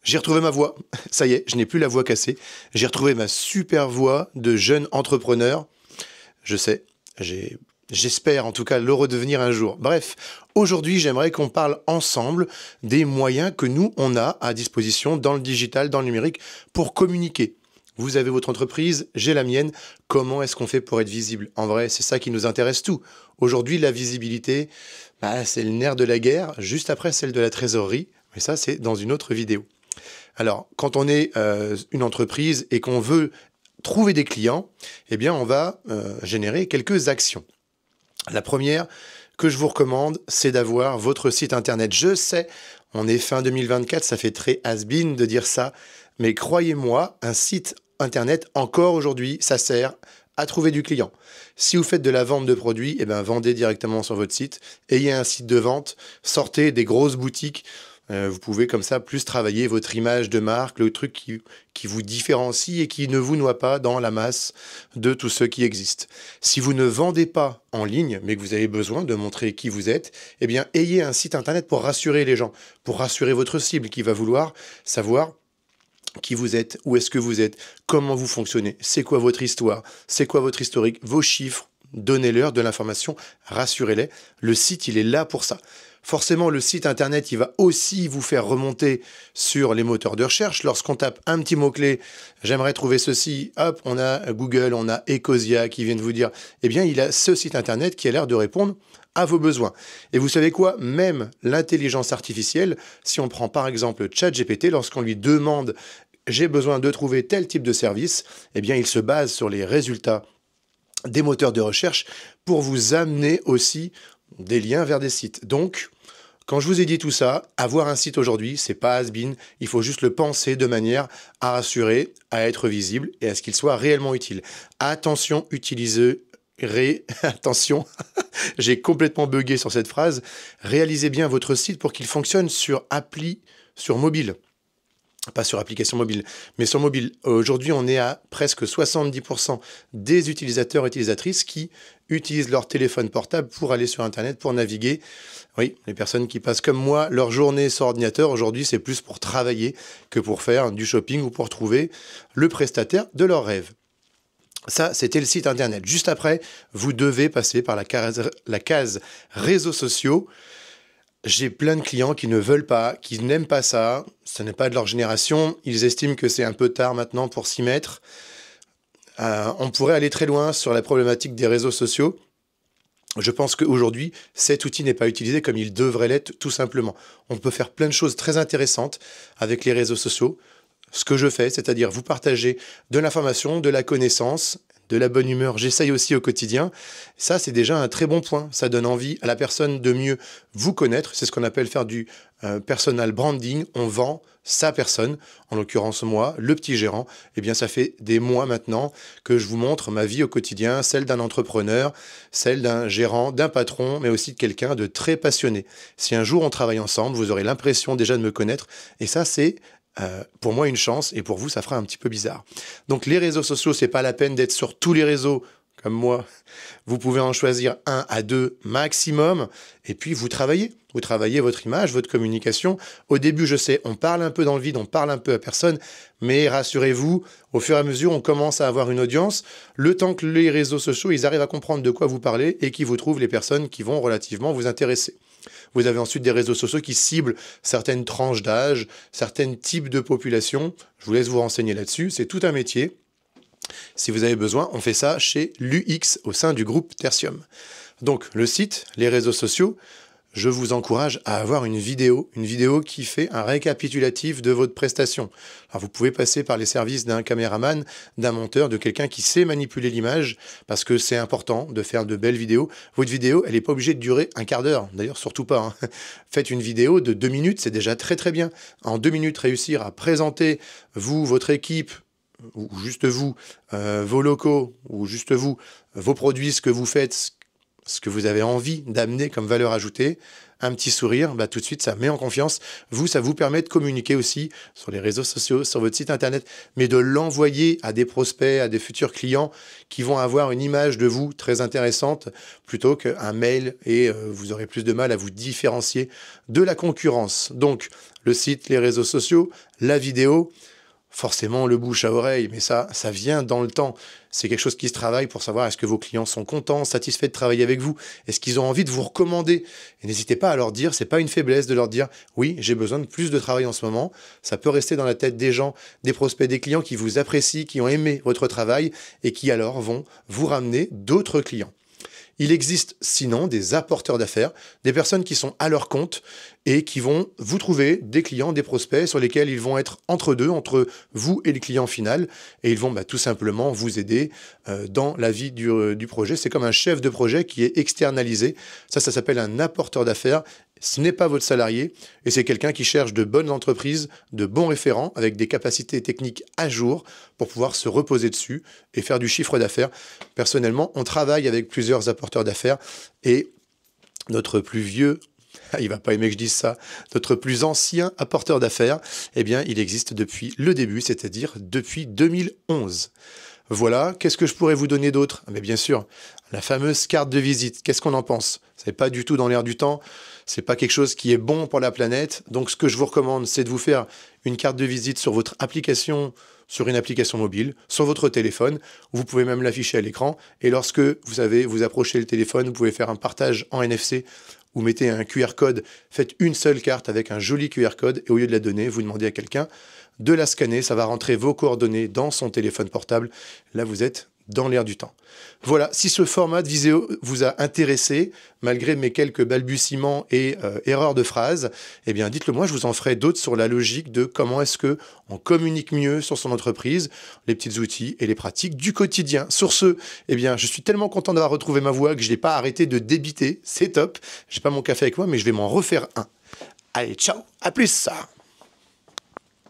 J'ai retrouvé ma voix. Ça y est, je n'ai plus la voix cassée. J'ai retrouvé ma super voix de jeune entrepreneur. Je sais, j'espère en tout cas le redevenir un jour. Bref, aujourd'hui, j'aimerais qu'on parle ensemble des moyens que nous, on a à disposition dans le digital, dans le numérique, pour communiquer. Vous avez votre entreprise, j'ai la mienne. Comment est-ce qu'on fait pour être visible? En vrai, c'est ça qui nous intéresse tout. Aujourd'hui, la visibilité, c'est le nerf de la guerre, juste après celle de la trésorerie. Mais ça, c'est dans une autre vidéo. Alors, quand on est une entreprise et qu'on veut trouver des clients, eh bien, on va générer quelques actions. La première que je vous recommande, c'est d'avoir votre site internet. Je sais, on est fin 2024, ça fait très has-been de dire ça, mais croyez-moi, un site internet, encore aujourd'hui, ça sert à trouver du client. Si vous faites de la vente de produits, eh bien, vendez directement sur votre site. Ayez un site de vente, sortez des grosses boutiques. Vous pouvez comme ça plus travailler votre image de marque, le truc qui vous différencie et qui ne vous noie pas dans la masse de tous ceux qui existent. Si vous ne vendez pas en ligne, mais que vous avez besoin de montrer qui vous êtes, eh bien, ayez un site internet pour rassurer les gens, pour rassurer votre cible qui va vouloir savoir qui vous êtes, où est-ce que vous êtes, comment vous fonctionnez, c'est quoi votre histoire, c'est quoi votre historique, vos chiffres, donnez-leur de l'information, rassurez-les. Le site, il est là pour ça. Forcément, le site internet, il va aussi vous faire remonter sur les moteurs de recherche. Lorsqu'on tape un petit mot-clé, j'aimerais trouver ceci, hop, on a Google, on a Ecosia qui viennent vous dire, eh bien, il a ce site internet qui a l'air de répondre à vos besoins. Et vous savez quoi? Même l'intelligence artificielle, si on prend par exemple ChatGPT, lorsqu'on lui demande j'ai besoin de trouver tel type de service, eh bien, il se base sur les résultats des moteurs de recherche pour vous amener aussi des liens vers des sites. Donc, quand je vous ai dit tout ça, avoir un site aujourd'hui, c'est pas has-been, il faut juste le penser de manière à rassurer, à être visible et à ce qu'il soit réellement utile. Attention, attention, j'ai complètement bugué sur cette phrase. Réalisez bien votre site pour qu'il fonctionne sur mobile. Pas sur application mobile, mais sur mobile. Aujourd'hui, on est à presque 70% des utilisateurs et utilisatrices qui utilisent leur téléphone portable pour aller sur Internet, pour naviguer. Oui, les personnes qui passent comme moi leur journée sur ordinateur, aujourd'hui, c'est plus pour travailler que pour faire du shopping ou pour trouver le prestataire de leurs rêves. Ça, c'était le site Internet. Juste après, vous devez passer par la case réseaux sociaux. J'ai plein de clients qui ne veulent pas, qui n'aiment pas ça. Ce n'est pas de leur génération. Ils estiment que c'est un peu tard maintenant pour s'y mettre. On pourrait aller très loin sur la problématique des réseaux sociaux. Je pense qu'aujourd'hui, cet outil n'est pas utilisé comme il devrait l'être, tout simplement. On peut faire plein de choses très intéressantes avec les réseaux sociaux. Ce que je fais, c'est-à-dire vous partager de l'information, de la connaissance, de la bonne humeur. J'essaye aussi au quotidien. Ça, c'est déjà un très bon point. Ça donne envie à la personne de mieux vous connaître. C'est ce qu'on appelle faire du personal branding. On vend sa personne, en l'occurrence moi, le petit gérant. Eh bien, ça fait des mois maintenant que je vous montre ma vie au quotidien, celle d'un entrepreneur, celle d'un gérant, d'un patron, mais aussi de quelqu'un de très passionné. Si un jour on travaille ensemble, vous aurez l'impression déjà de me connaître. Et ça, c'est pour moi une chance, et pour vous ça fera un petit peu bizarre. Donc les réseaux sociaux, c'est pas la peine d'être sur tous les réseaux comme moi. Vous pouvez en choisir 1 à 2 maximum, et puis vous travaillez votre image, votre communication. Au début, je sais, on parle un peu dans le vide, on parle un peu à personne, mais rassurez-vous, au fur et à mesure, on commence à avoir une audience, le temps que les réseaux sociaux, ils arrivent à comprendre de quoi vous parlez, et qu'ils vous trouvent les personnes qui vont relativement vous intéresser. Vous avez ensuite des réseaux sociaux qui ciblent certaines tranches d'âge, certains types de population. Je vous laisse vous renseigner là-dessus. C'est tout un métier. Si vous avez besoin, on fait ça chez l'UX au sein du groupe Tertium. Donc, le site, les réseaux sociaux, je vous encourage à avoir une vidéo qui fait un récapitulatif de votre prestation. Alors vous pouvez passer par les services d'un caméraman, d'un monteur, de quelqu'un qui sait manipuler l'image, parce que c'est important de faire de belles vidéos. Votre vidéo, elle n'est pas obligée de durer un quart d'heure, d'ailleurs surtout pas. Hein. Faites une vidéo de 2 minutes, c'est déjà très très bien. En 2 minutes, réussir à présenter, vous, votre équipe, ou juste vous, vos locaux, ou juste vous, vos produits, ce que vous faites, ce que vous avez envie d'amener comme valeur ajoutée, un petit sourire, tout de suite, ça met en confiance. Vous, ça vous permet de communiquer aussi sur les réseaux sociaux, sur votre site internet, mais de l'envoyer à des prospects, à des futurs clients qui vont avoir une image de vous très intéressante plutôt qu'un mail et vous aurez plus de mal à vous différencier de la concurrence. Donc, le site, les réseaux sociaux, la vidéo, forcément le bouche à oreille, mais ça vient dans le temps. C'est quelque chose qui se travaille pour savoir est-ce que vos clients sont contents, satisfaits de travailler avec vous, est-ce qu'ils ont envie de vous recommander. Et n'hésitez pas à leur dire, c'est pas une faiblesse de leur dire oui, j'ai besoin de plus de travail en ce moment. Ça peut rester dans la tête des gens, des prospects, des clients qui vous apprécient, qui ont aimé votre travail et qui alors vont vous ramener d'autres clients. Il existe sinon des apporteurs d'affaires, des personnes qui sont à leur compte et qui vont vous trouver des clients, des prospects sur lesquels ils vont être entre deux, entre vous et le client final, et ils vont tout simplement vous aider dans la vie du projet. C'est comme un chef de projet qui est externalisé. Ça s'appelle un apporteur d'affaires. Ce n'est pas votre salarié et c'est quelqu'un qui cherche de bonnes entreprises, de bons référents avec des capacités techniques à jour pour pouvoir se reposer dessus et faire du chiffre d'affaires. Personnellement, on travaille avec plusieurs apporteurs d'affaires et notre plus vieux, il va pas aimer que je dise ça, notre plus ancien apporteur d'affaires, eh bien, il existe depuis le début, c'est-à-dire depuis 2011. Voilà, qu'est-ce que je pourrais vous donner d'autre? Mais bien sûr, la fameuse carte de visite, qu'est-ce qu'on en pense? C'est pas du tout dans l'air du temps, c'est pas quelque chose qui est bon pour la planète. Donc ce que je vous recommande, c'est de vous faire une carte de visite sur votre application, sur une application mobile, sur votre téléphone. Vous pouvez même l'afficher à l'écran. Et lorsque vous approchez le téléphone, vous pouvez faire un partage en NFC. Vous mettez un QR code, faites une seule carte avec un joli QR code et au lieu de la donner, vous demandez à quelqu'un de la scanner. Ça va rentrer vos coordonnées dans son téléphone portable. Là, vous êtes dans l'air du temps. Voilà, si ce format de vidéo vous a intéressé, malgré mes quelques balbutiements et erreurs de phrases, eh bien dites-le moi, je vous en ferai d'autres sur la logique de comment est-ce qu'on communique mieux sur son entreprise, les petits outils et les pratiques du quotidien. Sur ce, eh bien, je suis tellement content d'avoir retrouvé ma voix que je n'ai pas arrêté de débiter, c'est top. J'ai pas mon café avec moi, mais je vais m'en refaire un. Allez, ciao, à plus!